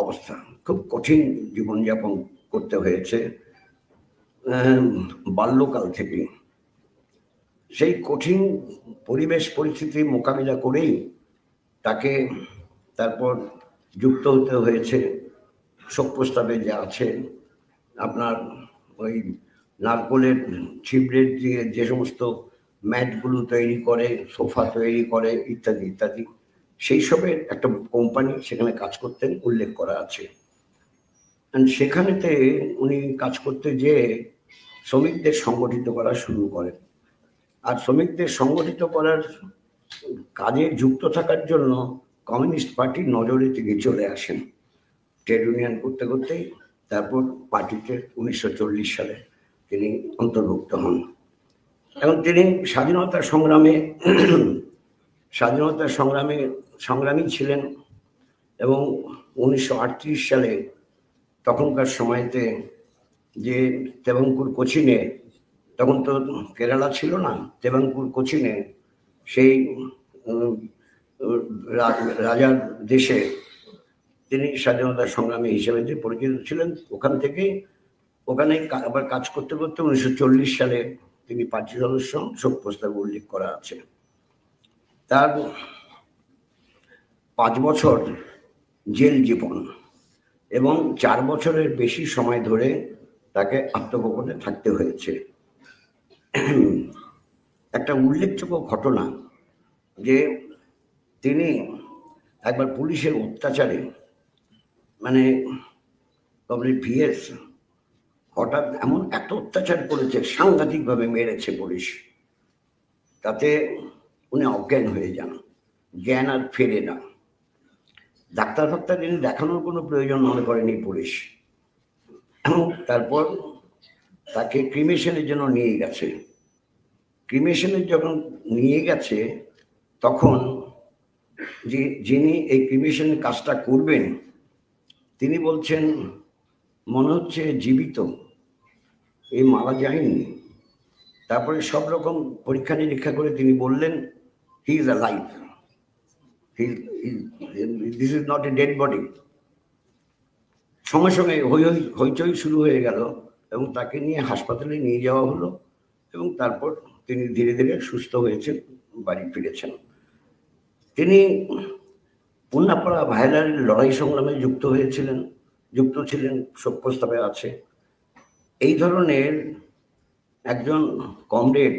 অবস্থা, খুব কঠিন জীবনযাপন করতে হয়েছে বাল্যকাল থেকে। সেই কঠিন পরিবেশ পরিস্থিতি মোকাবিলা করেই তাকে তারপর যুক্ত হতে হয়েছে শোক প্রস্তাবে যা আছে আপনার ওই নারকোলের ছিবড়ের দিয়ে যে সমস্ত ম্যাটগুলো তৈরি করে, সোফা তৈরি করে ইত্যাদি ইত্যাদি, সেই সবের একটা কোম্পানি সেখানে কাজ করতেন উল্লেখ করা আছে। সেখানেতে উনি কাজ করতে যেয়ে শ্রমিকদের সংগঠিত করা শুরু করেন। আর শ্রমিকদের সংগঠিত করার কাজে যুক্ত থাকার জন্য কমিউনিস্ট পার্টির নজরে তিনি চলে আসেন। ট্রেড ইউনিয়ন করতে করতেই তারপর পার্টিতে 1940 সালে তিনি অন্তর্ভুক্ত হন। এবং তিনি স্বাধীনতা সংগ্রামী ছিলেন। এবং 1938 সালে তখনকার সময়তে যে তেবাঙ্কুর কোচিনে, তখন তো কেরালা ছিল না, তেবাঙ্কুর কোচিনে সেই রাজার দেশে তিনি স্বাধীনতা সংগ্রামী হিসেবে যে পরিচিত ছিলেন। ওখানে আবার কাজ করতে করতে 1940 সালে তিনি পার্টি সদস্য, শোক প্রস্তাবে উল্লেখ করা আছে। তার 5 বছর জেল জীবন এবং 4 বছরের বেশি সময় ধরে তাকে আত্মগোপনে থাকতে হয়েছে। একটা উল্লেখযোগ্য ঘটনা যে তিনি একবার পুলিশের অত্যাচারে, মানে কমরেড ভিএস হঠাৎ এমন এত অত্যাচার করেছে, সাংঘাতিকভাবে মেরেছে পুলিশ, তাতে উনি অজ্ঞান হয়ে যান, জ্ঞান আর ফেরে না। ডাক্তার তিনি দেখানোর কোনো প্রয়োজন মনে করেনি পুলিশ। তারপর তাকে ক্রিমেশনের জন্য নিয়ে গেছে। ক্রিমেশনের যখন নিয়ে গেছে তখন যিনি এই ক্রিমেশনের কাজটা করবেন তিনি বলছেন, মনে হচ্ছে জীবিত, এই মারা যায়নি। তারপরে সব রকম পরীক্ষা নিরীক্ষা করে তিনি বললেন, he is alive, this is not a dead body. সঙ্গে সঙ্গে হইচই শুরু হয়ে গেল এবং তাকে নিয়ে হাসপাতালে নিয়ে যাওয়া হলো এবং তারপর তিনি ধীরে ধীরে সুস্থ হয়েছেন, বাড়ি ফিরেছেন। তিনি পুন্নাপাড়া ভাইলারের লড়াই সংগ্রামে যুক্ত ছিলেন, শোক প্রস্তাবে আছে। এই ধরনের একজন কমরেড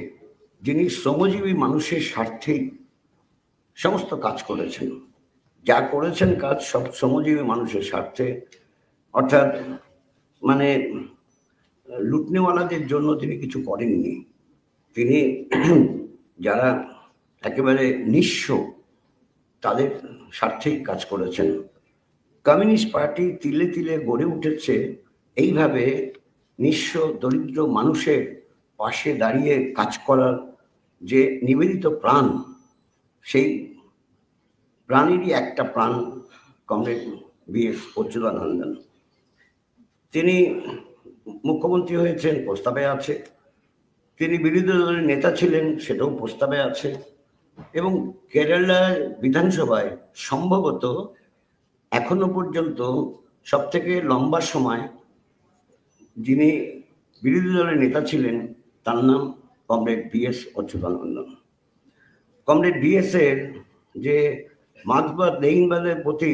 যিনি শ্রমজীবী মানুষের স্বার্থেই সমস্ত কাজ করেছেন, যা করেছেন কাজ সব শ্রমজীবী মানুষের স্বার্থে, অর্থাৎ মানে লুটনেওয়ালাদের জন্য তিনি কিছু করেননি। তিনি যারা একেবারে নিঃস্ব তাদের স্বার্থেই কাজ করেছেন। কমিউনিস্ট পার্টি তিলে তিলে গড়ে উঠেছে এইভাবে নিঃস্ব দরিদ্র মানুষের পাশে দাঁড়িয়ে কাজ করার যে নিবেদিত প্রাণ, সেই প্রাণেরই একটা প্রাণ কমরেড বিএস অচ্যুতানন্দন। তিনি মুখ্যমন্ত্রী হয়েছেন, প্রস্তাবে আছে। তিনি বিরোধী দলের নেতা ছিলেন, সেটাও প্রস্তাবে আছে। এবং কেরালার বিধানসভায় সম্ভবত এখনো পর্যন্ত সব থেকে লম্বা সময় যিনি বিরোধী দলের নেতা ছিলেন তার নাম comrade BS Achuthanandan. Comrade BS এর যে মার্ক্সবাদ লেনিনবাদের প্রতি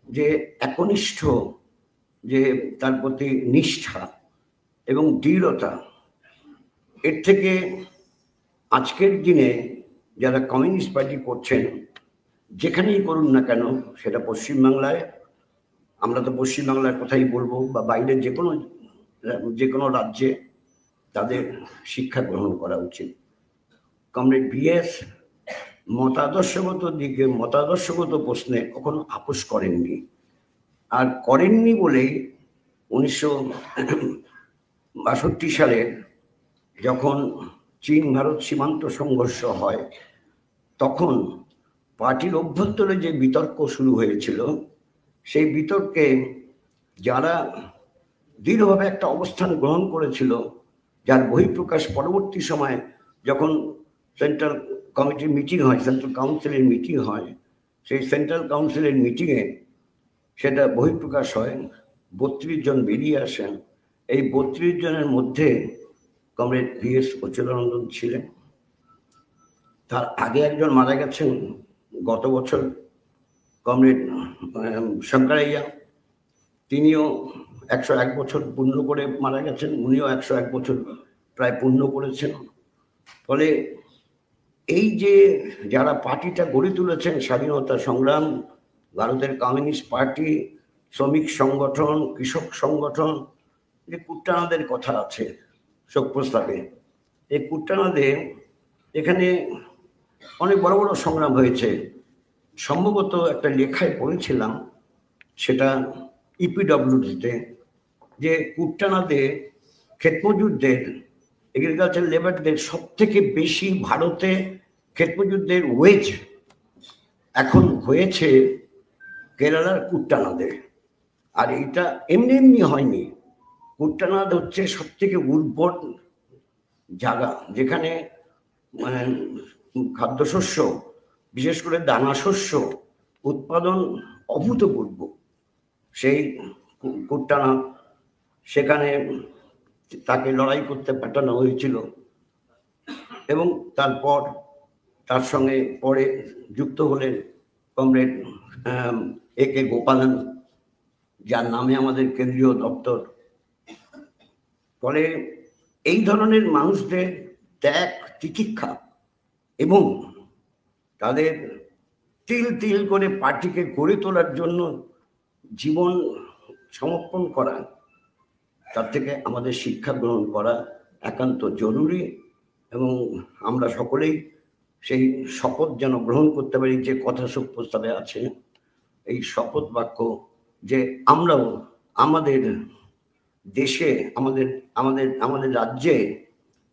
যে একনিষ্ঠ, যে তার প্রতি নিষ্ঠা এবং দৃঢ়তা, এর থেকে আজকের দিনে যারা কমিউনিস্ট পার্টি করছেন, যেখানেই করুন না কেন, সেটা পশ্চিমবাংলায়, আমরা তো পশ্চিমবাংলার কথাই বলবো, বা বাইরের যে কোনো রাজ্যে তাদের শিক্ষা গ্রহণ করা উচিত। কমরেড বিএস মতাদর্শগত প্রশ্নে কখনো আপোষ করেননি। আর করেননি বলেই 1962 সালে যখন চীন ভারত সীমান্ত সংঘর্ষ হয়, তখন পার্টির অভ্যন্তরে যে বিতর্ক শুরু হয়েছিল, সেই বিতর্কে যারা দৃঢ়ভাবে একটা অবস্থান গ্রহণ করেছিল, যার বহিঃপ্রকাশ পরবর্তী সময় যখন সেন্ট্রাল কমিটির মিটিং হয়, সেন্ট্রাল কাউন্সিলের মিটিং হয়, সেই সেন্ট্রাল কাউন্সিলের মিটিংয়ে সেটা বহিঃপ্রকাশ হয়। 32 জন বেরিয়ে আসেন। এই 32 জনের মধ্যে কমরেড VS অচ্যুতানন্দন ছিলেন। তার আগে একজন মারা গেছেন গত বছর, কমরেড শঙ্করাইয়া, তিনিও 101 বছর পূর্ণ করে মারা গেছেন। উনিও 101 বছর প্রায় পূর্ণ করেছেন। ফলে এই যে যারা পার্টিটা গড়ে তুলেছেন, স্বাধীনতা সংগ্রাম, ভারতের কমিউনিস্ট পার্টি, শ্রমিক সংগঠন, কৃষক সংগঠন, যে কুট্টানাদের কথা আছে শোক প্রস্তাবে, এই কুট্টানাদে এখানে অনেক বড় বড় সংগ্রাম হয়েছে। সম্ভবত একটা লেখায় পড়েছিলাম, সেটা EPWD-তে, যে কুট্টানাদে ক্ষেতমজুরদের, এগ্রিকালচার লেবারদের সব থেকে বেশি ভারতে ক্ষেতমজুরদের ওয়েজ এখন হয়েছে কেরালার কুট্টানাদে। আর এটা এমনি এমনি হয়নি। কুট্টানাদ হচ্ছে সব থেকে উর্বর জায়গা, যেখানে খাদ্যশস্য, বিশেষ করে দানা শস্য উৎপাদন অভূতপূর্ব। সেই কুট্টানাদ, সেখানে তাকে লড়াই করতে পাঠানো হয়েছিল এবং তারপর তার সঙ্গে পরে যুক্ত হলেন কমরেড AK গোপালন, যার নামে আমাদের কেন্দ্রীয় দপ্তর। ফলে এই ধরনের মানুষদের ত্যাগ, তিতিক্ষা এবং তাদের তিল তিল করে পার্টিকে গড়ে তোলার জন্য জীবন সমর্পণ করা, তার থেকে আমাদের শিক্ষা গ্রহণ করা একান্ত জরুরি। এবং আমরা সকলেই সেই শপথ যেন গ্রহণ করতে পারি, যে কথা শোক প্রস্তাবে আছে, এই শপথ বাক্য, যে আমরাও আমাদের দেশে, আমাদের আমাদের আমাদের রাজ্যে,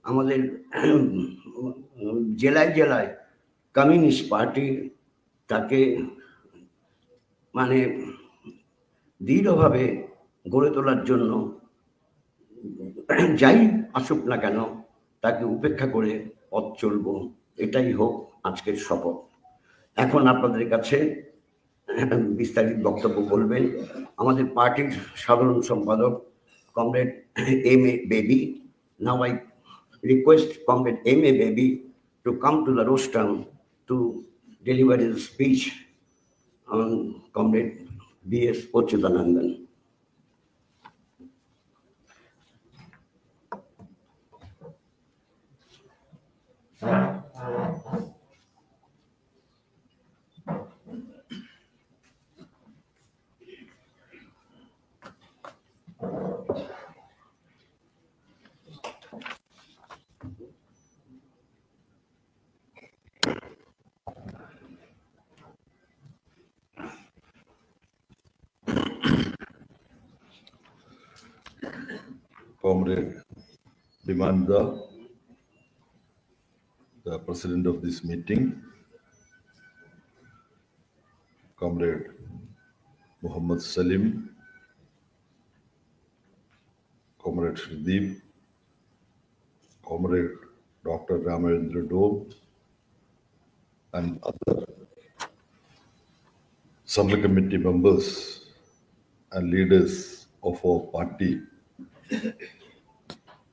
আমাদের জেলায় জেলায় কমিউনিস্ট পার্টি তাকে মানে দৃঢ়ভাবে গড়ে তোলার জন্য যাই আসুক না কেন তাকে উপেক্ষা করে পথ চলব, এটাই হোক আজকের শপথ। এখন আপনাদের কাছে বিস্তারিত বক্তব্য বলবেন আমাদের পার্টির সাধারণ সম্পাদক comrade MA Baby. Now I request Comrade MA Baby to come to the rostrum to deliver his speech on Comrade VS Achyutanandan. Comrade Bimanda, the president of this meeting, Comrade Muhammad Salim, Comrade Shrideep, Comrade Dr. Ramarendra Dole, and other subcommittee members and leaders of our party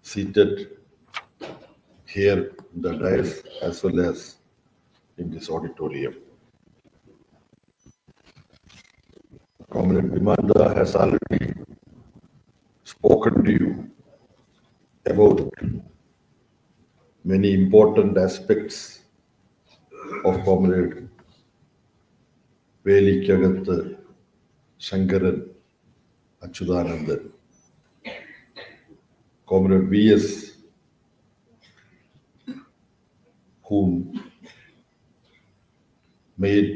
seated here in the dais as well as in this auditorium. Comrade Bimanda has already spoken to you about many important aspects of Comrade Velikkagatha Shankaran Achyutanandan. Comrade VS, whom made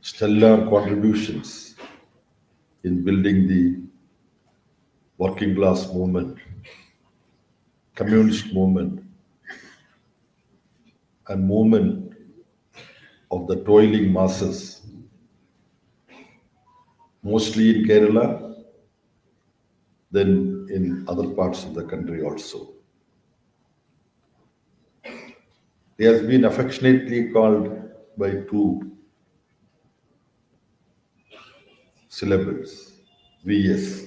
stellar contributions in building the working class movement, communist movement, and movement of the toiling masses, mostly in Kerala, then in other parts of the country also. He has been affectionately called by two syllables, VS.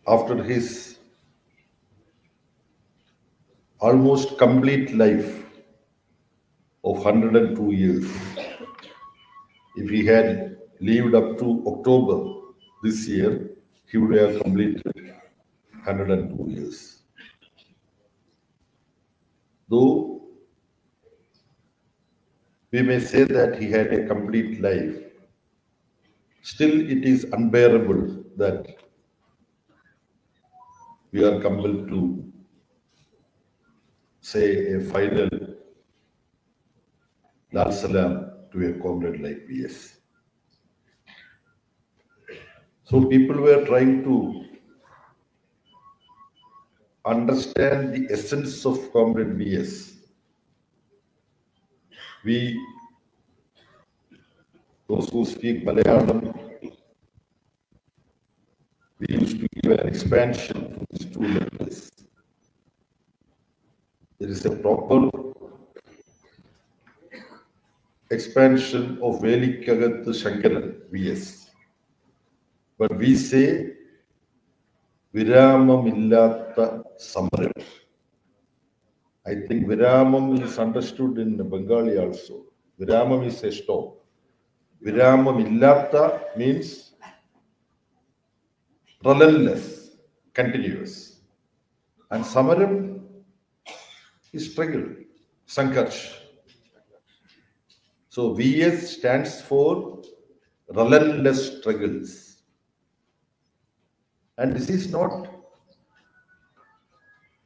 After his almost complete life of 102 years, if he had lived up to October this year, he would have completed 102 years. Though we may say that he had a complete life, still it is unbearable that we are compelled to say a final Lal Salam to a comrade like VS. So people were trying to understand the essence of comrade VS. We, those who speak Malayalam, we used to give an expansion to these two letters. There is a proper expansion of Velikkagathu Shankaran, VS. But we say Viramamillatta Samaram. I think Viramam is understood in Bengali also. Viramam is a stop. Viramamillatta means relentless, continuous. And Samaram is struggle, Sankarsh. So VS stands for relentless struggles. And this is not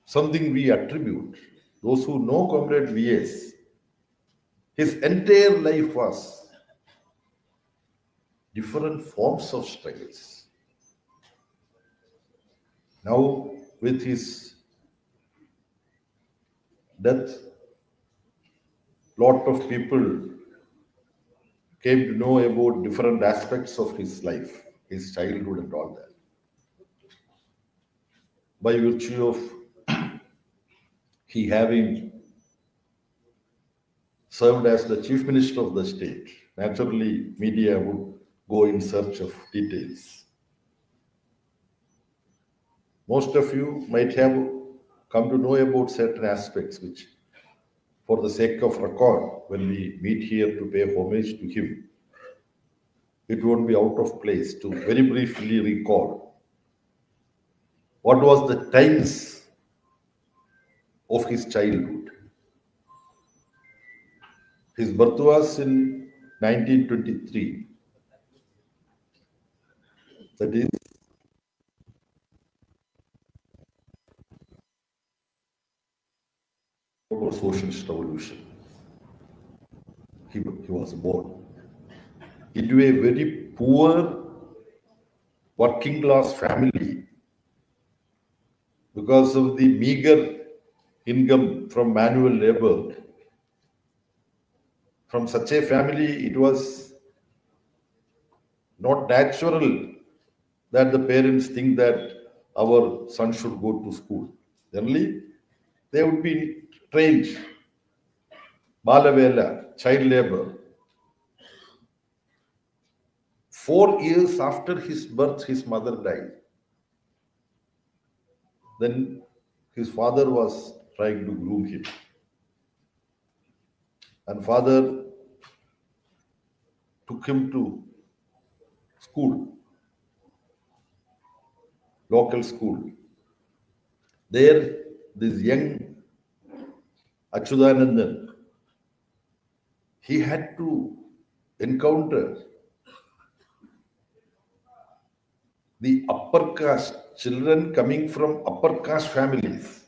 something we attribute. Those who know Comrade VS, his entire life was different forms of struggles. Now, with his death, lot of people came to know about different aspects of his life, his childhood and all that. By virtue of he having served as the chief minister of the state, naturally media would go in search of details. Most of you might have come to know about certain aspects which, for the sake of record, when we meet here to pay homage to him, it won't be out of place to very briefly recall what was the times of his childhood. His birth was in 1923. That is socialist revolution. He was born into a very poor working class family because of the meager income from manual labor. From such a family, it was not natural that the parents think that our son should go to school. Generally, they would be trained, balavela, child labor. 4 years after his birth, his mother died. Then his father was trying to groom him. And father took him to school, local school. There, this young Achyutanandan, he had to encounter the upper caste, children coming from upper caste families.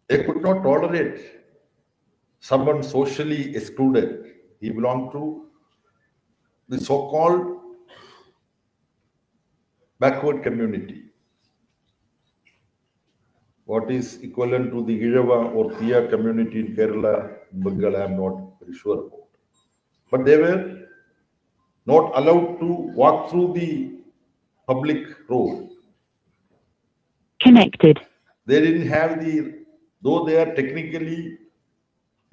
They could not tolerate someone socially excluded. He belonged to the so-called backward community. What is equivalent to the Izhava or Thia community in Kerala, Bengal, I am not very sure about. But they were not allowed to walk through the public road. Connected. They didn't have though they are technically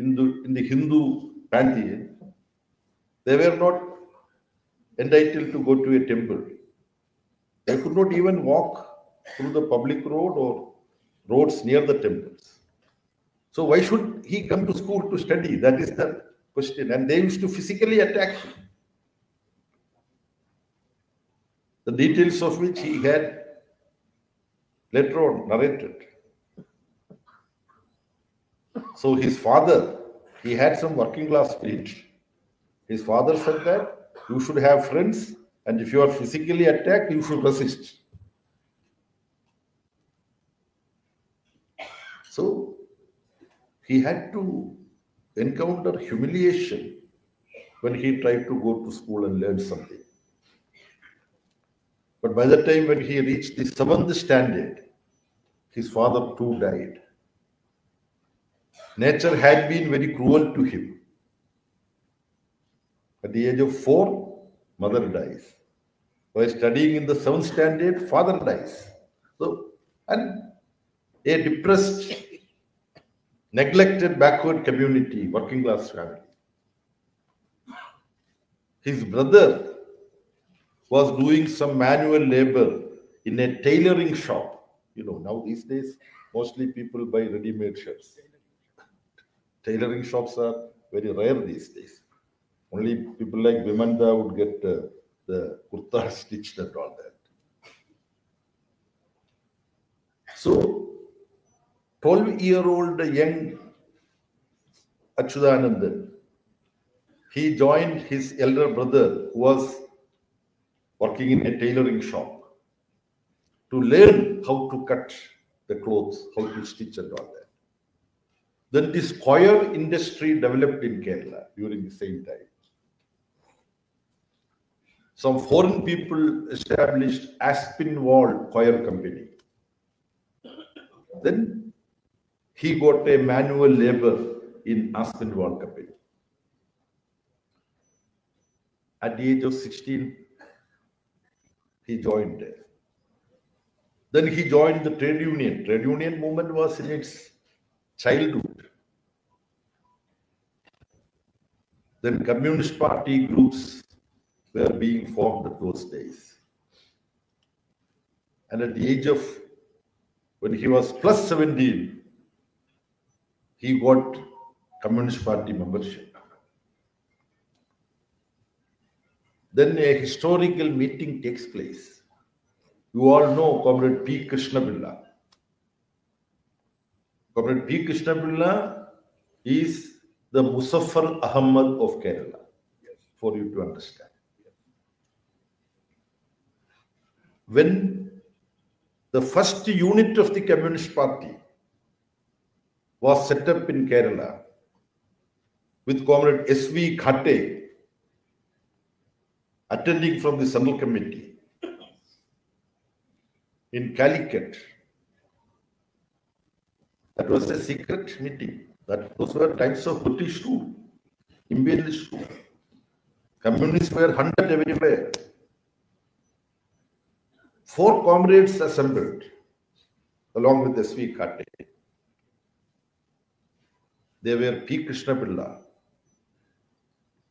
in the Hindu Panthi, they were not entitled to go to a temple. They could not even walk through the public road or roads near the temples. So why should he come to school to study? That is the question. And they used to physically attack him. The details of which he had later on narrated. So his father, he had some working class spirit. His father said that you should have friends, and if you are physically attacked, you should resist. So he had to encounter humiliation when he tried to go to school and learn something. But by the time when he reached the 7th standard, his father too died. Nature had been very cruel to him. At the age of 4, mother dies. While studying in the 7th standard, father dies. So, and a depressed, neglected, backward community, working class family. His brother was doing some manual labor in a tailoring shop. You know, now these days, mostly people buy ready-made shirts. Tailoring shops are very rare these days. Only people like Vimanda would get the kurta stitched and all that. So, 12-year-old young Achyutanandan, he joined his elder brother who was working in a tailoring shop to learn how to cut the clothes, how to stitch and all that. Then this choir industry developed in Kerala during the same time. Some foreign people established Aspinwall Choir Company. Then he got a manual labor in Aspinwall Company. At the age of 16, he joined there. Then he joined the trade union. Trade union movement was in its childhood. Then Communist Party groups were being formed at those days. And at the age of, when he was plus 17, he got Communist Party membership. Then a historical meeting takes place. You all know Comrade P. Krishnapilla. Comrade P. Krishnapilla is the Muzaffar Ahmad of Kerala, for you to understand. When the first unit of the Communist Party was set up in Kerala with Comrade S.V. Khate attending from the Central Committee in Calicut. That was a secret meeting. Those were times of British rule, imperialist rule. Communists were hunted everywhere. 4 comrades assembled along with S.V. Khate. They were P. Krishnapilla,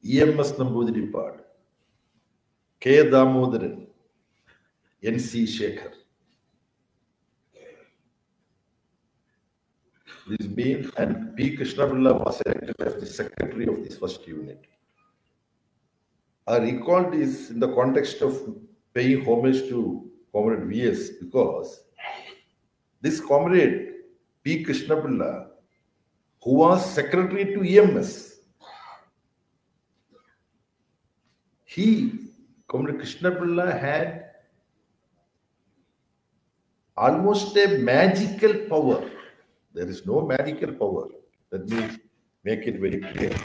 E.M.S. Namboodiripad, K. Damodaran, N.C. Shekhar. This being, and P. Krishnapilla was elected as the secretary of this first unit. I recall this in the context of paying homage to Comrade V.S. because this comrade P. Krishnapilla, who was secretary to EMS, Comrade Krishnapilla had almost a magical power. There is no magical power. Let me make it very clear.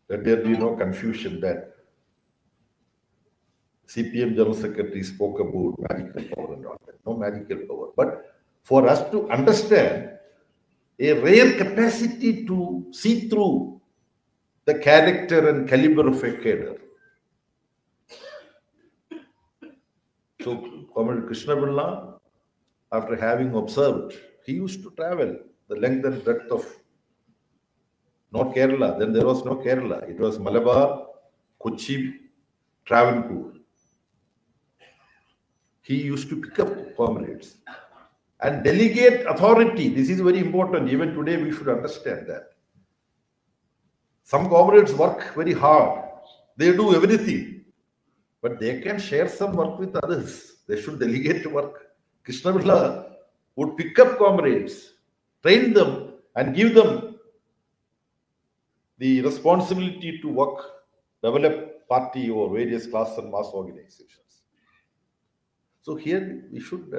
Let there be no confusion that CPM General Secretary spoke about magical power and all that. No magical power. But for us to understand a rare capacity to see through the character and caliber of a cadre. So, Comrade Krishnapilla, after having observed, he used to travel the length and breadth of not Kerala. Then there was no Kerala. It was Malabar, Kochi, Travancore. He used to pick up comrades and delegate authority. This is very important. Even today, we should understand that. Some comrades work very hard. They do everything. But they can share some work with others. They should delegate work. Krishnapilla would pick up comrades, train them, and give them the responsibility to work, develop party or various class and mass organizations. So here we should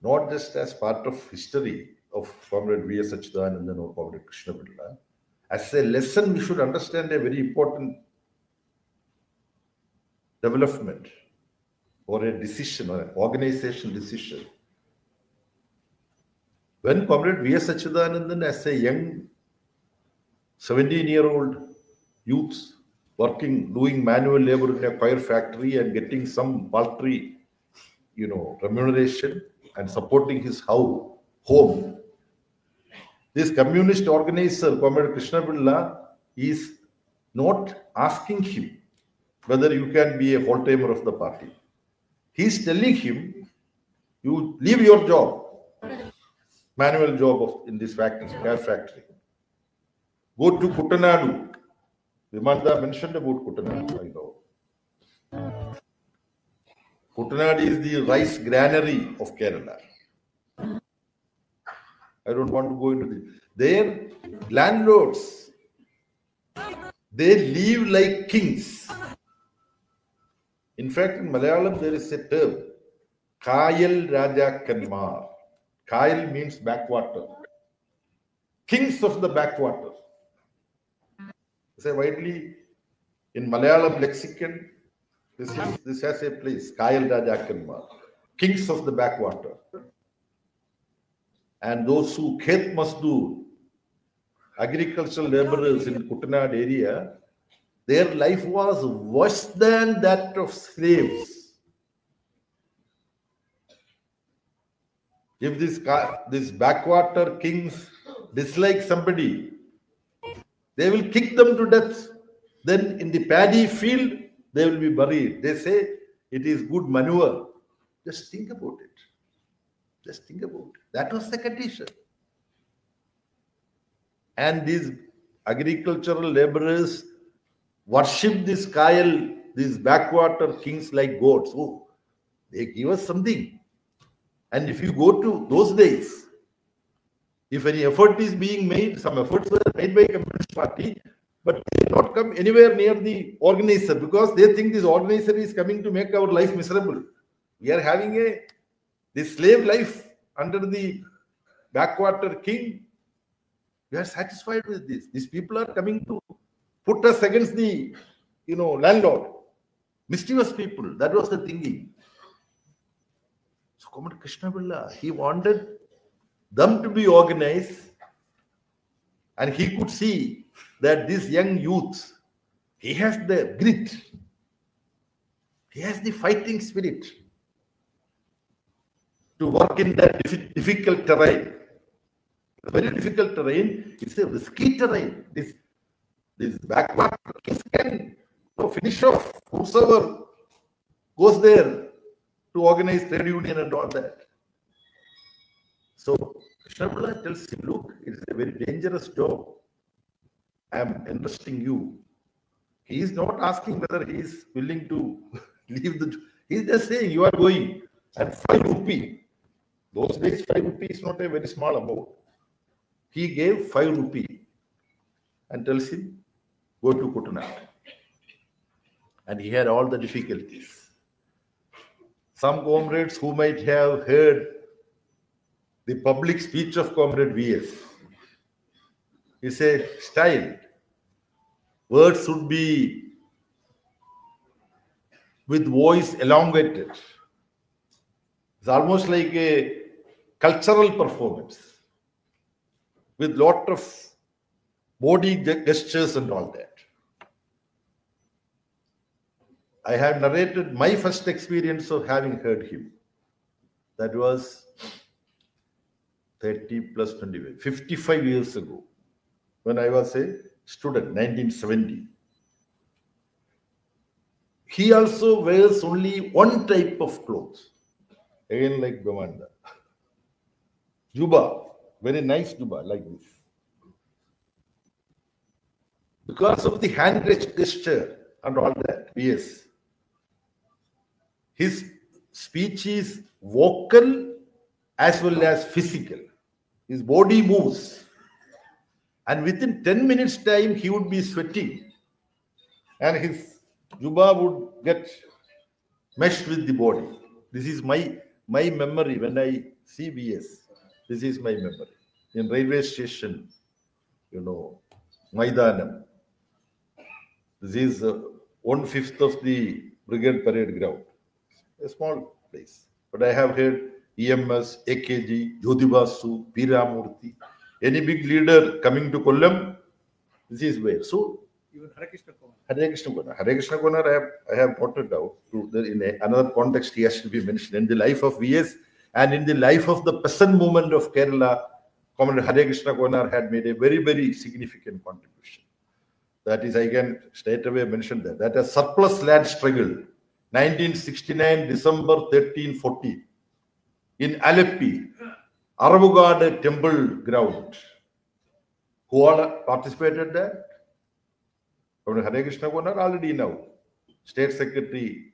not just as part of history of Comrade V.S. Achuthanandan or Comrade Krishnapilla, as a lesson we should understand a very important development or a decision or an organization decision. When Comrade V.S. Achuthanandan, as a young 17-year-old youth working, doing manual labor in a fire factory and getting some paltry, remuneration and supporting his home, this communist organizer, Comrade Krishnapilla, is not asking him whether you can be a whole-timer of the party. He is telling him, you leave your job, manual job in this factory, fire factory. Go to Kuttanadu. Vimanda mentioned about Kuttanadu, I know. Kuttanadu is the rice granary of Kerala. I don't want to go into this. Their landlords, they live like kings. In fact, in Malayalam, there is a term, Kayal Rajakanmar. Kayal means backwater. Kings of the backwater. Say widely in Malayalam lexicon, this has a place, Kayal Rajakanmar. Kings of the backwater. And those who Khet Masdoor, agricultural laborers in Kuttanad area, their life was worse than that of slaves. If this backwater kings dislike somebody, they will kick them to death. Then in the paddy field, they will be buried. They say it is good manure. Just think about it. Just think about it. That was the condition. And these agricultural laborers worship this Kayal, these backwater kings like gods. Oh, they give us something. And if you go to those days, if any effort is being made, some efforts were made by Communist Party, but they did not come anywhere near the organizer because they think this organizer is coming to make our life miserable. We are having this slave life under the backwater king. We are satisfied with this. These people are coming to put us against the, landlord. Mischievous people. That was the thinking. So, Comrade Krishnapilla, he wanted them to be organized, and he could see that this young youth, he has the grit, he has the fighting spirit to work in that difficult terrain. Very difficult terrain. It's a risky terrain. This backwater can finish off whosoever goes there to organize trade union and all that. So Krishnapilla tells him, look, it's a very dangerous job. I am entrusting you. He is not asking whether he is willing to leave the job. He is just saying, you are going. And 5 rupee. Those days, 5 rupee is not a very small amount. He gave 5 rupee and tells him, go to Kuttanad. And he had all the difficulties. Some comrades who might have heard the public speech of Comrade V.S. It's a style. Words should be with voice elongated. It's almost like a cultural performance with lot of body gestures and all that. I have narrated my first experience of having heard him. That was 30 plus 25, 55 years ago. when I was a student, 1970. He also wears only one type of clothes, again like Bhamanda. Juba, very nice juba, like this. Because of the hand gesture and all that, yes. His speech is vocal as well as physical. His body moves. And within 10 minutes time, he would be sweating. And his juba would get meshed with the body. This is my memory when I see VS. This is my memory. In railway station, Maidanam. This is 1/5 of the Brigade Parade ground. A small place. But I have heard EMS, AKG, Jyothibasu, P. Ramurthy. Any big leader coming to Kollam, this is where. So, even Hare Krishna Kumar. Hare Krishna Konar. Hare Krishna Konar, I have pointed out. In another context, he has to be mentioned. In the life of VS and in the life of the peasant movement of Kerala, Comrade Hare Krishna Konar had made a very, very significant contribution. That is, I can straight away mention that. That a surplus land struggle, 1969, December 1340, in Aleppi, Aravugad temple ground. Who all participated there? Hare Krishna Konar already now. State Secretary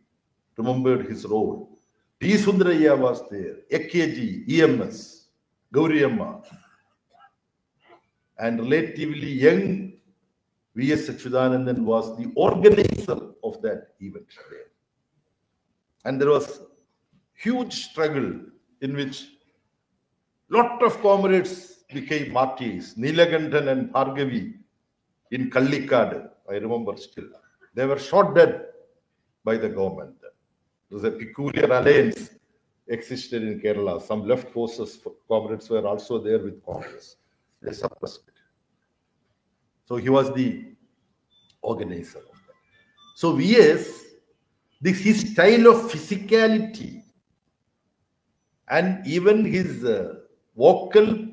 remembered his role. T. Sundaraya was there, AKG, EMS, Gauri Amma, and relatively young V.S. Sachidanandan was the organizer of that event there. And there was huge struggle in which lot of comrades became martyrs. Neelakanthan and Bhargavi in Kallikad, I remember still. They were shot dead by the government. There was a peculiar alliance existed in Kerala. Some left forces comrades were also there with Congress. They suppressed it. So he was the organizer of that. So VS, his style of physicality and even his vocal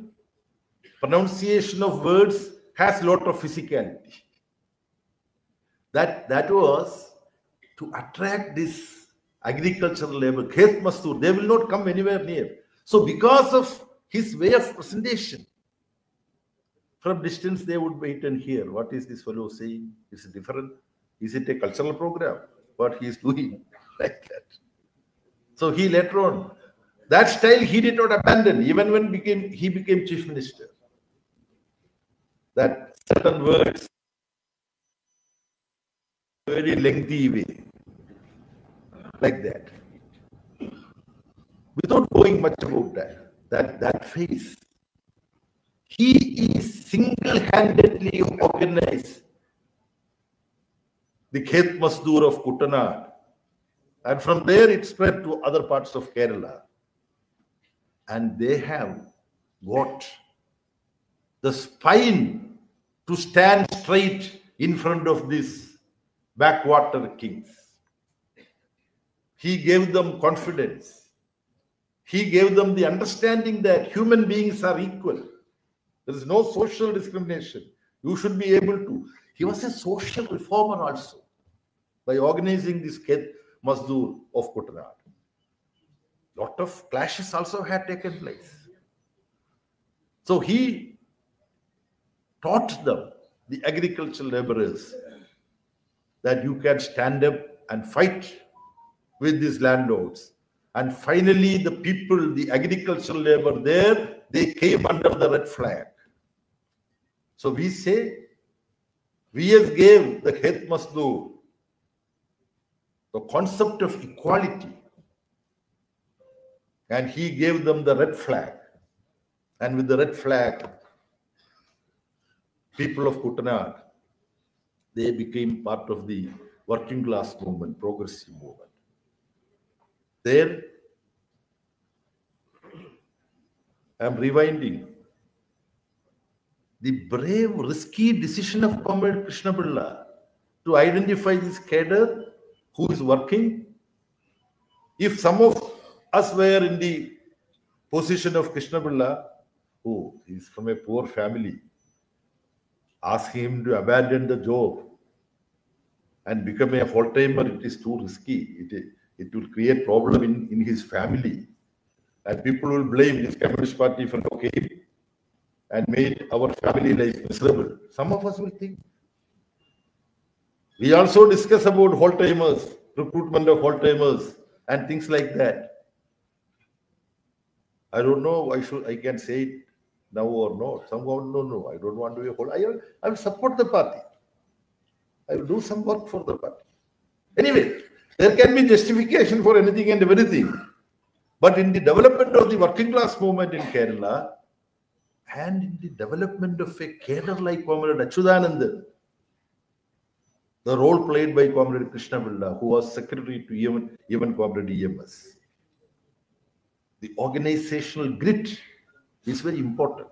pronunciation of words has a lot of physicality. That was to attract this agricultural labor, Khet Mazdoor. They will not come anywhere near. So because of his way of presentation, from distance they would wait and hear, what is this fellow saying? Is it different? Is it a cultural program? What he is doing? Like that. So he later on, that style he did not abandon, even when he became chief minister. That certain words, very lengthy way, like that. Without going much about that phase, he is single-handedly organized the Khet Mazdoor of Kuttanad, and from there it spread to other parts of Kerala. And they have got the spine to stand straight in front of these backwater kings. He gave them confidence. He gave them the understanding that human beings are equal. There is no social discrimination. You should be able to. He was a social reformer also by organizing this Khet Mazdoor of Kuttanad. Lot of clashes also had taken place. So he taught them, the agricultural laborers, that you can stand up and fight with these landlords. And finally, the people, the agricultural labor there, they came under the red flag. So we say, VS gave the Khet Mazdoor the concept of equality. And he gave them the red flag. And with the red flag, people of Kuttanad, they became part of the working class movement, progressive movement. There, I'm rewinding the brave, risky decision of Comrade Krishna Pilla to identify this cadre who is working. If some of us were in the position of Krishna Pilla, oh, he's from a poor family. asking him to abandon the job and become a full-timer, it is too risky. It will create problem in his family. And people will blame this Communist Party for okay and made our family life miserable. Some of us will think. We also discuss about full-timers, recruitment of full-timers and things like that. I don't know, I can say it now or not. Someone, no, I don't want to be a whole. I will support the party. I will do some work for the party. Anyway, there can be justification for anything and everything. But in the development of the working class movement in Kerala and in the development of a cadre like Comrade Achyutanandan, the role played by Comrade Krishna Pilla, who was secretary to even Comrade EMS, the organizational grit is very important.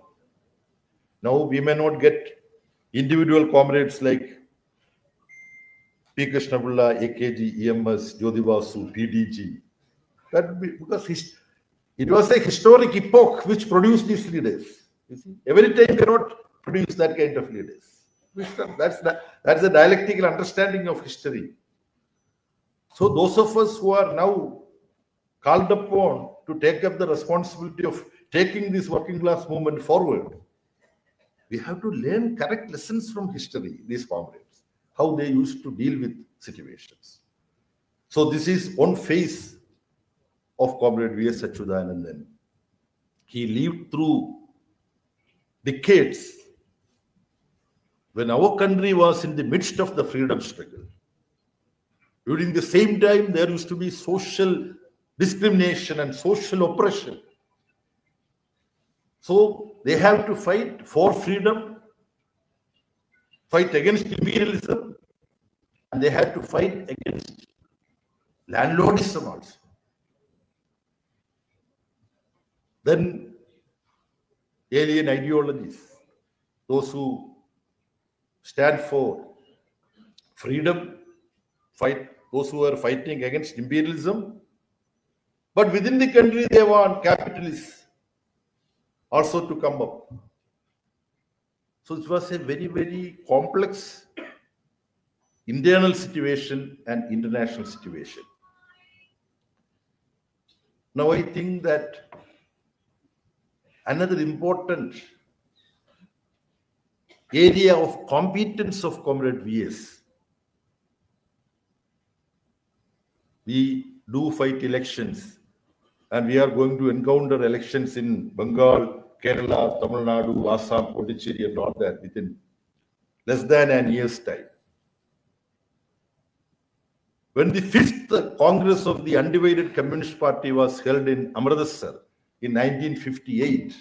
Now we may not get individual comrades like P. Krishna Pilla, AKG, EMS, Jyoti Basu, PDG. That would be because it was a historic epoch which produced these leaders. You see, every time cannot produce that kind of leaders. That's the dialectical understanding of history. So those of us who are now called upon to take up the responsibility of taking this working class movement forward, we have to learn correct lessons from history, these comrades, how they used to deal with situations. So this is one phase of Comrade V.S. Achyutanandan. He lived through decades when our country was in the midst of the freedom struggle. During the same time, there used to be social discrimination and social oppression. So they have to fight for freedom, fight against imperialism, and they have to fight against landlordism also. Then alien ideologies, those who stand for freedom, fight those who are fighting against imperialism, but within the country they want capitalists also to come up. So it was a very, very complex internal situation and international situation. Now I think that another important area of competence of Comrade V.S. We do fight elections, and we are going to encounter elections in Bengal, Kerala, Tamil Nadu, Assam, Pondicherry, and all that within less than a year's time. When the 5th Congress of the Undivided Communist Party was held in Amritsar in 1958,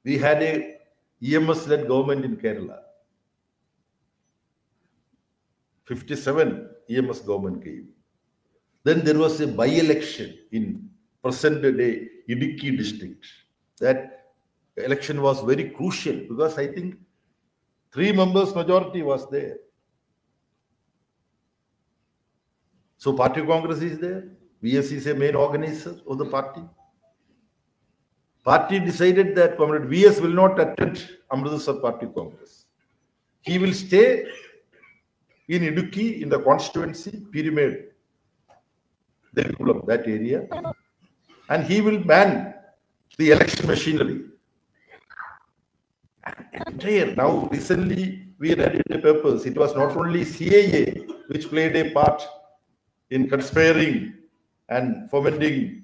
we had a EMS-led government in Kerala. 57 EMS government came. Then there was a by-election in present-day Idukki district. That election was very crucial because I think 3 members majority was there. So Party Congress is there. VS is a main organizer of the party. Party decided that Comrade VS will not attend Amritsar Party Congress. He will stay in Idukki in the constituency, Pyramid, that area, and he will man the election machinery. Now, recently we read in the papers, it was not only CIA which played a part in conspiring and fomenting,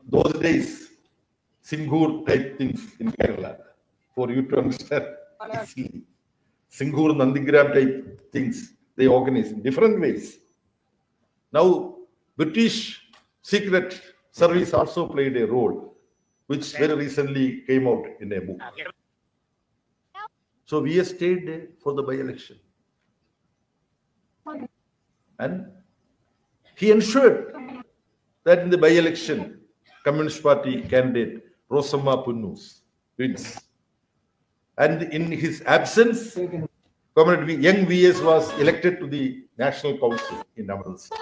those days, Singhur type things in Kerala, for you to understand. Singhur, Nandigram type things, they organize in different ways. Now, British Secret Service also played a role, which very recently came out in a book. So we stayed there for the by-election. And he ensured that in the by-election, Communist Party candidate Rosamma Punnus wins. And in his absence, Comrade Young VS was elected to the National Council in Amritsar.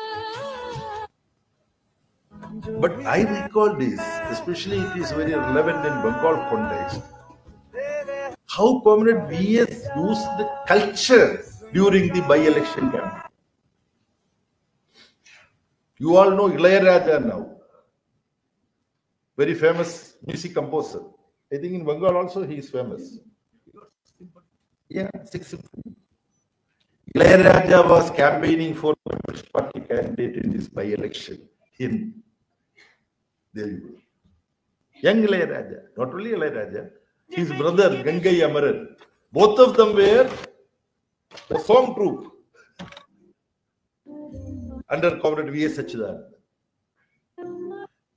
But I recall this, especially it is very relevant in Bengal context. how Comrade VS used the culture during the by-election campaign. You all know Ilayaraja now, very famous music composer. I think in Bengal also he is famous. Yeah, Ilayaraja was campaigning for the Communist Party candidate in this by-election in Delhi. Young Ilayaraja, not only Ilayaraja, his brother Gangai Amaran, both of them were the song troupe under Comrade V.S. Sachidananda.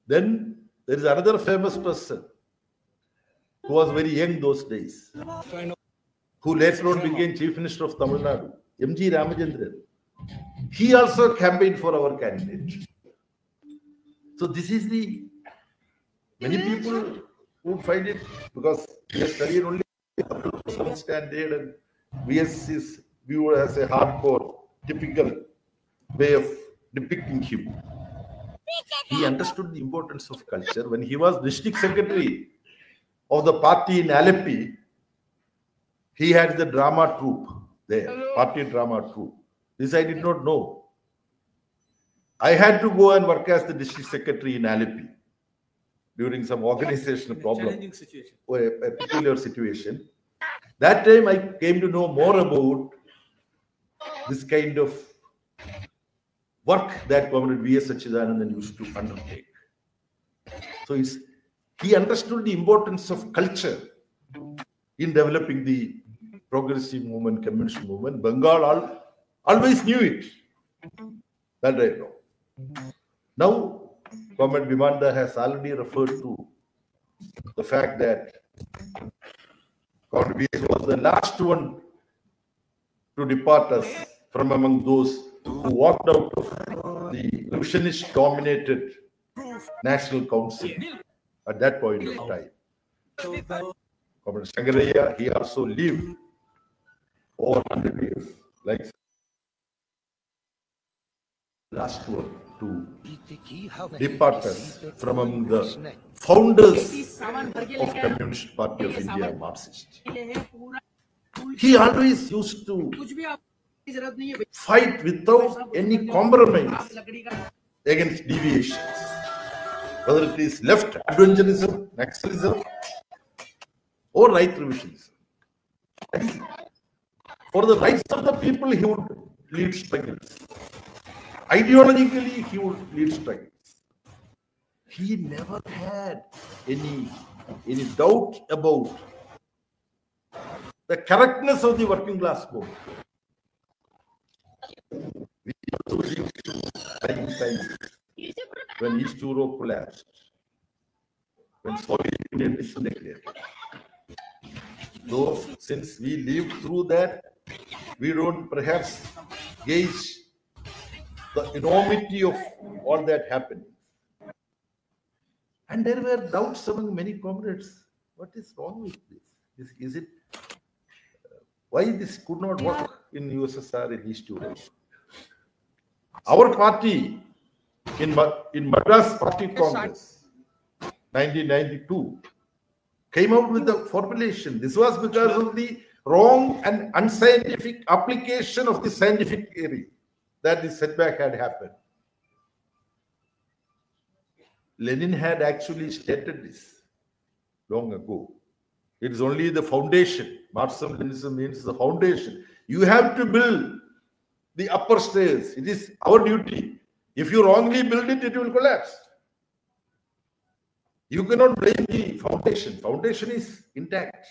Then there is another famous person who was very young those days, who later on became Chief Minister of Tamil Nadu, M.G. Ramachandran. He also campaigned for our candidate. So this is the, many people would find it, because we have studied only up to some standard, and VS is viewed as a hardcore, typical way of depicting him. He understood the importance of culture. When he was district secretary of the party in Alleppey, he had the drama troupe there, party drama troupe. This I did not know. I had to go and work as the district secretary in Alleppey during some organizational problem, challenging situation, or a peculiar situation. That time I came to know more about this kind of work that Comrade V.S. Sachidananda used to undertake. So he understood the importance of culture in developing the progressive movement, communist movement. Bengal always knew it. That I know. Now, Comrade Vimanda has already referred to the fact that Comrade V.S. was the last one to depart us from among those who walked out of the revisionist-dominated National Council at that point of time. Comrade Shankaraya, he also lived over 100 years, like last one to depart us from among the founders of Communist Party of India, Marxist. He always used to fight without any compromise against deviations, whether it is left adventurism, Naxalism, or right revisionism. For the rights of the people, he would lead struggles. Ideologically, he would lead struggles. He never had any doubt about the correctness of the working class movement. We also live time when East Europe collapsed, when Soviet Union disintegrated. Though since we lived through that, we don't perhaps gauge the enormity of all that happened. And there were doubts among many comrades. What is wrong with this? Is it why this could not work in USSR in East Europe? Our party in Madras Party Congress, 1992, came out with the formulation. This was because of the wrong and unscientific application of the scientific theory that the setback had happened. Lenin had actually stated this long ago. It is only the foundation. Marxism-Leninism means the foundation. You have to build the upper stairs. It is our duty. If you wrongly build it, it will collapse. You cannot blame the foundation. Foundation is intact.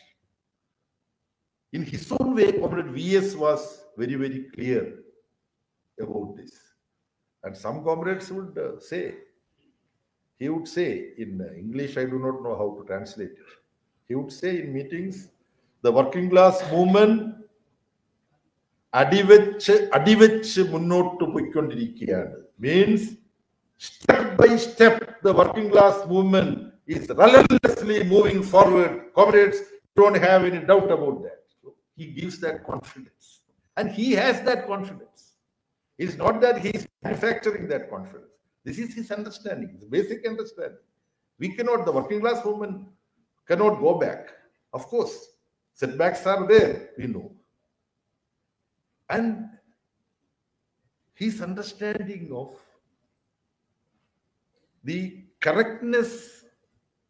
In his own way, Comrade V.S. was very, very clear about this. And some comrades would say, he would say in English, I do not know how to translate it. He would say in meetings, the working class movement അടിവെച്ച് മുന്നോട്ട് പോയിക്കൊണ്ടിരിക്കുകയാണ്. Means step by step the working class movement is relentlessly moving forward. Comrades, don't have any doubt about that. So he gives that confidence. And he has that confidence. It's not that he is manufacturing that confidence. This is his understanding, his basic understanding. We cannot, the working class movement cannot go back. Of course, Setbacks are there, we know. And his understanding of the correctness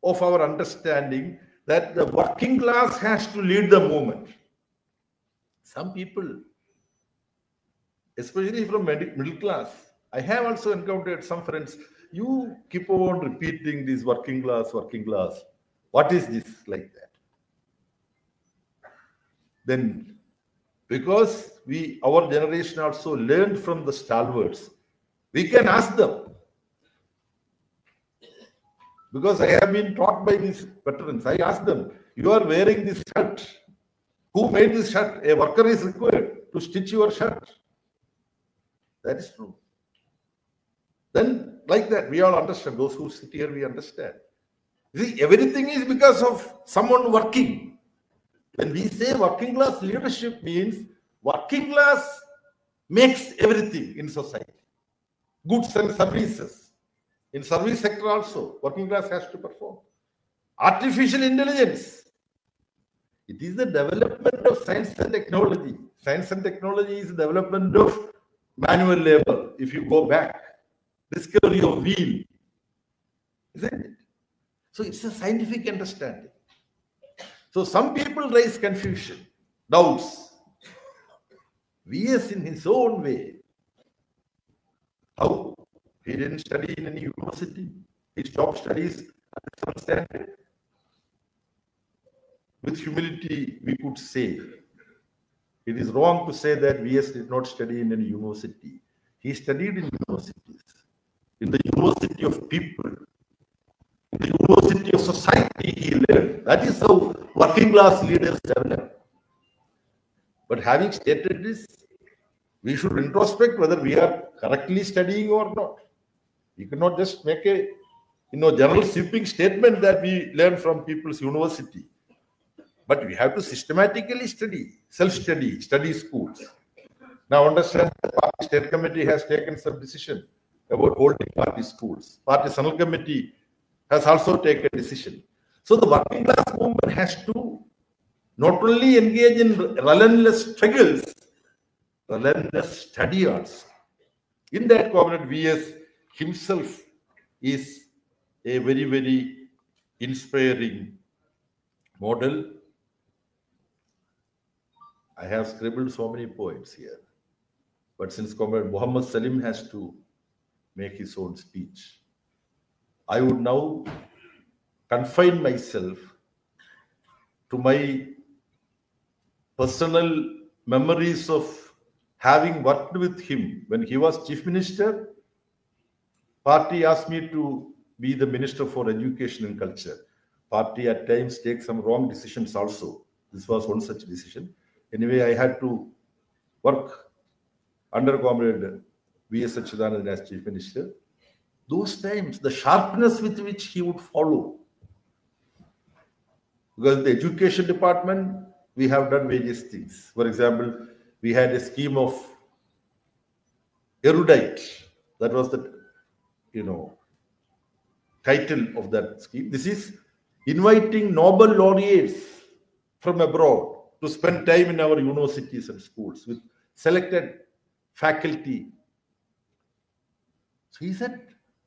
of our understanding that the working class has to lead the movement. Some people, especially from middle class, I have also encountered some friends, you keep on repeating this working class, working class. What is this like that? Then, because our generation also learned from the stalwarts, we can ask them. Because I have been taught by these veterans, I ask them, you are wearing this shirt. Who made this shirt? A worker is required to stitch your shirt. That is true. Then, like that, we all understand. Those who sit here, we understand. You see, everything is because of someone working. When we say working class leadership means working class makes everything in society. Goods and services. In service sector also, working class has to perform. Artificial intelligence. It is the development of science and technology. Science and technology is the development of manual labor. If you go back, discovery of wheel, isn't it? So it's a scientific understanding. So some people raise confusion, doubts. VS in his own way. How? He didn't study in any university. His top studies at some standard. With humility, we could say, it is wrong to say that VS did not study in any university. He studied in universities, in the university of people, in the university of society he learned. That is how working class leaders develop. But having stated this, we should introspect whether we are correctly studying or not. We cannot just make a general sweeping statement that we learn from people's university. But we have to systematically study, self-study, study schools. Now understand the party state committee has taken some decision about holding party schools. Party Central Committee has also taken a decision. So the working class movement has to not only engage in relentless struggles, relentless study also. In that Comrade VS himself is a very, very inspiring model. I have scribbled so many points here. But since Comrade Muhammad Salim has to make his own speech, I would now confine myself to my personal memories of having worked with him. When he was Chief Minister, party asked me to be the Minister for Education and Culture. Party at times takes some wrong decisions also. This was one such decision. Anyway, I had to work under Comrade V.S. Achuthanandan as Chief Minister. Those times, the sharpness with which he would follow. Because the education department, we have done various things. For example, we had a scheme of erudite. That was the, title of that scheme. This is inviting Nobel laureates from abroad to spend time in our universities and schools with selected faculty. So he said,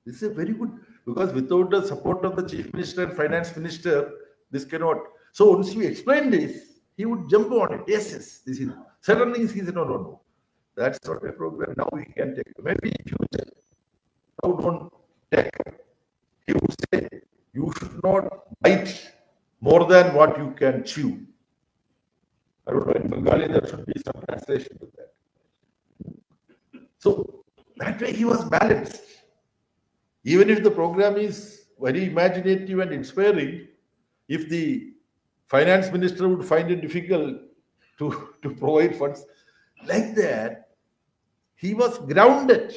this is a very good, because without the support of the Chief Minister and Finance Minister, this cannot. So once you explain this, he would jump on it. Yes, this is certain things. He said, no. That's not a program. Now we can take. Maybe in future, now don't take. He would say, you should not bite more than what you can chew. I don't know, in Bengali there should be some translation to that. So that way he was balanced. Even if the program is very imaginative and inspiring, if the finance minister would find it difficult to provide funds like that, he was grounded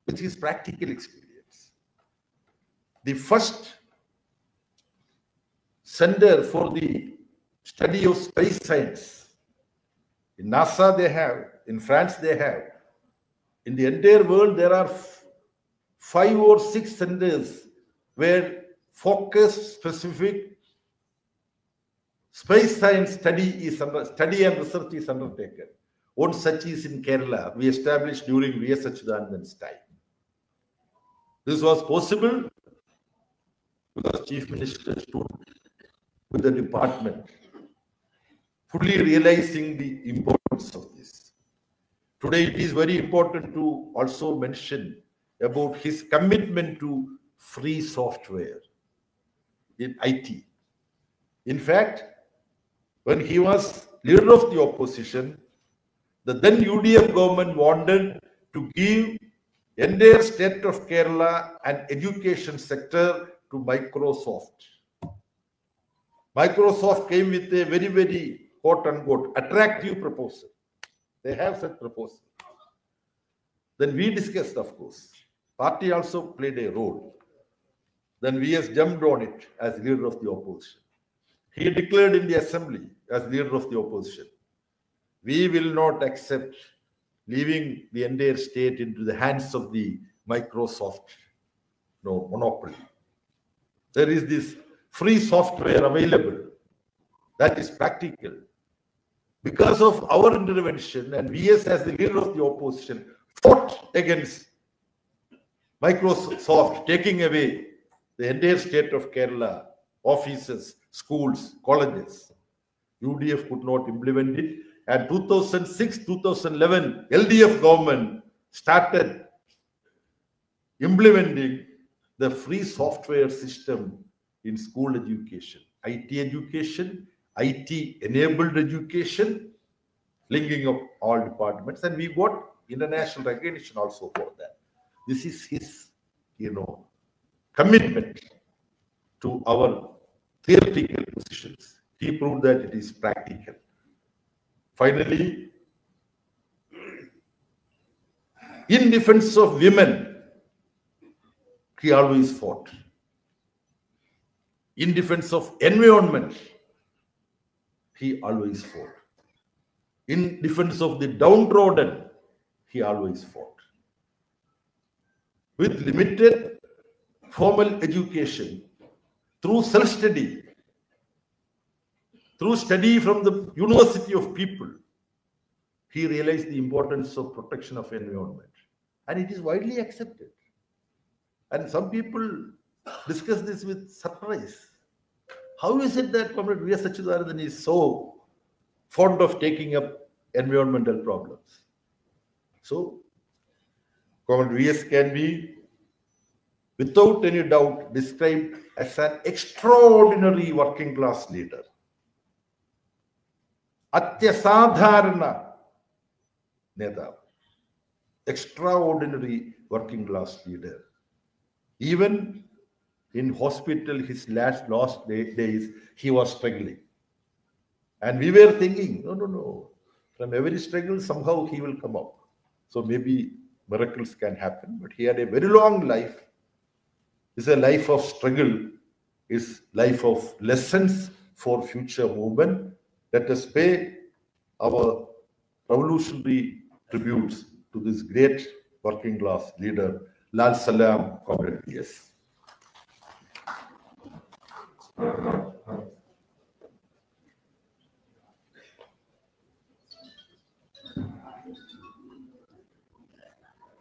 with his practical experience. The first center for the study of space science, in NASA they have, in France they have. In the entire world there are 5 or 6 centers where focused specific Space science study and research is undertaken. One such is in Kerala, we established during V.S. Achuthanandan's time. This was possible because Chief Minister stood with the department, fully realizing the importance of this. Today, it is very important to also mention about his commitment to free software in IT. In fact, when he was leader of the opposition, the then UDF government wanted to give entire state of Kerala and education sector to Microsoft. Microsoft came with a very, very quote unquote attractive proposal. They have such proposal. Then we discussed, of course. Party also played a role. Then VS jumped on it as leader of the opposition. He declared in the assembly as leader of the opposition, we will not accept leaving the entire state into the hands of the Microsoft monopoly. There is this free software available that is practical. Because of our intervention, and VS as the leader of the opposition fought against Microsoft taking away the entire state of Kerala, offices, schools, colleges. UDF could not implement it. And 2006-2011, LDF government started implementing the free software system in school education, IT-enabled education, linking of all departments. And we got international recognition also for that. This is his, commitment to our theoretical positions. He proved that it is practical. Finally, in defense of women, he always fought. In defense of environment, he always fought. In defense of the downtrodden, he always fought. With limited formal education, through self-study, through study from the University of People, he realized the importance of protection of environment. And it is widely accepted. And some people discuss this with surprise. How is it that Comrade V.S. Achuthanandan is so fond of taking up environmental problems? So, Comrade V.S. can be, without any doubt, described as an extraordinary working class leader. Atyasadharana Neta, extraordinary working class leader. Even in hospital, his last days, he was struggling. And we were thinking, no. From every struggle, somehow he will come up. So maybe miracles can happen. But he had a very long life. It's a life of struggle. It's life of lessons for future movement. Let us pay our revolutionary tributes to this great working class leader, Lal Salam, Comrade V.S.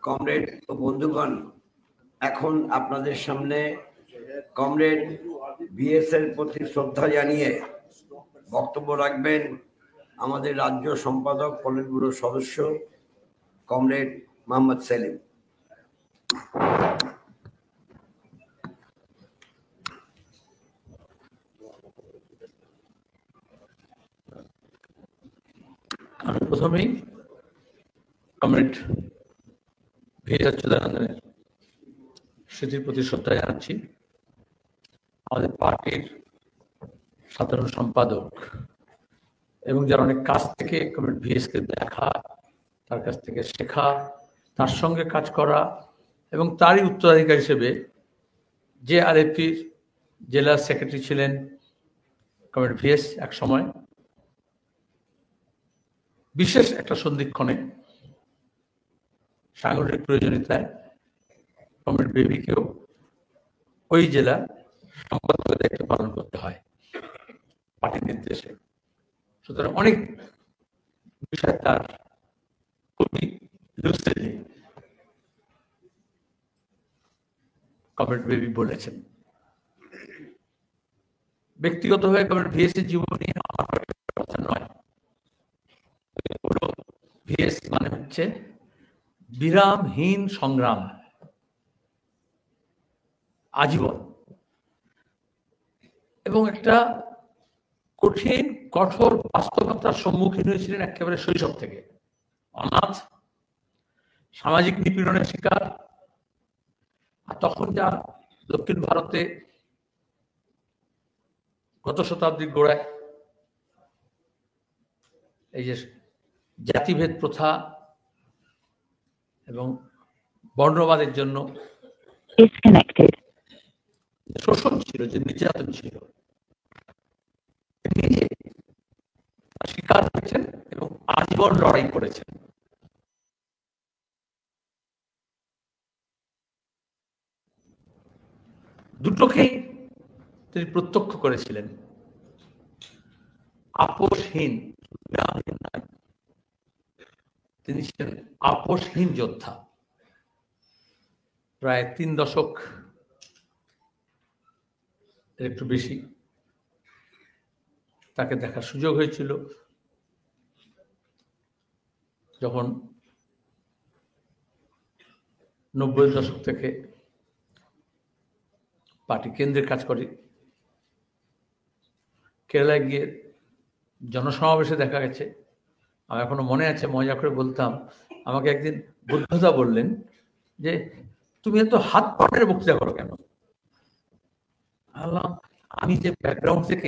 Comrade ও বন্ধুগণ, এখন আপনাদের সামনে comrade VS এর প্রতি শ্রদ্ধা জানিয়ে বক্তব্য রাখবেন আমাদের রাজ্য সম্পাদক পলিট ব্যুরো সদস্য কমরেড মোহাম্মদ সেলিম। আমি প্রথমেই কমরেড V.S. Achuthanandaনের স্মৃতির প্রতি শ্রদ্ধা জানাচ্ছি। আমাদের পার্টির সাধারণ সম্পাদক এবং যার অনেক কাছ থেকে কমরেড V.S.কে দেখা, তার কাছ থেকে শেখা, তার সঙ্গে কাজ করা এবং তারই উত্তরাধিকারী হিসেবে যে আরএফপির জেলা সেক্রেটারি ছিলেন কমরেড V.S. এক সময় বিশেষ একটা সন্ধিক্ষণে সাংগঠনিক প্রয়োজনীয়তায় কমরেড বেবিকেও ওই জেলা সম্পাদকের দায়িত্ব পালন করতে হয়। পার্টির নির্দেশে। সুতরাং অনেক বিষয় তার খুবই লুসিডলি কমরেড বেবি বলেছেন। ব্যক্তিগতভাবে কমরেড ভিএসের জীবনী আমার কথা নয়, ভিএস মানে হচ্ছে বিরামহীন সংগ্রাম, আজীবন, এবং একটা কঠিন কঠোর বাস্তবতার সম্মুখীন হয়েছিলেন একেবারে শৈশব থেকে। অনাথ, সামাজিক নিপীড়নের শিকার। আর তখন যা দক্ষিণ ভারতে গত শতাব্দীর গোড়ায় এই যে জাতিভেদ প্রথা এবং বর্ণবাদের জন্য শোষণ ছিল, যে নির্যাতন ছিল, নিজে স্বীকার করেছেন এবং আজীবন লড়াই করেছেন। দুটোকেই তিনি প্রত্যক্ষ করেছিলেন। আপোষহীন, তিনি ছিলেন আপোষহীন যোদ্ধা। প্রায় 3 দশক একটু বেশি তাকে দেখার সুযোগ হয়েছিল, যখন 90-এর দশক থেকে পার্টি কেন্দ্রে কাজ করে। কেরালায় গিয়ে জনসমাবেশে দেখা গেছে, আমার এখনো মনে আছে, মজা করে বলতাম, আমাকে একদিন বুদ্ধদা বললেন যে তুমি এত হাত পাটের বক্তৃতা করো কেন? আমি যে ব্যাকগ্রাউন্ড থেকে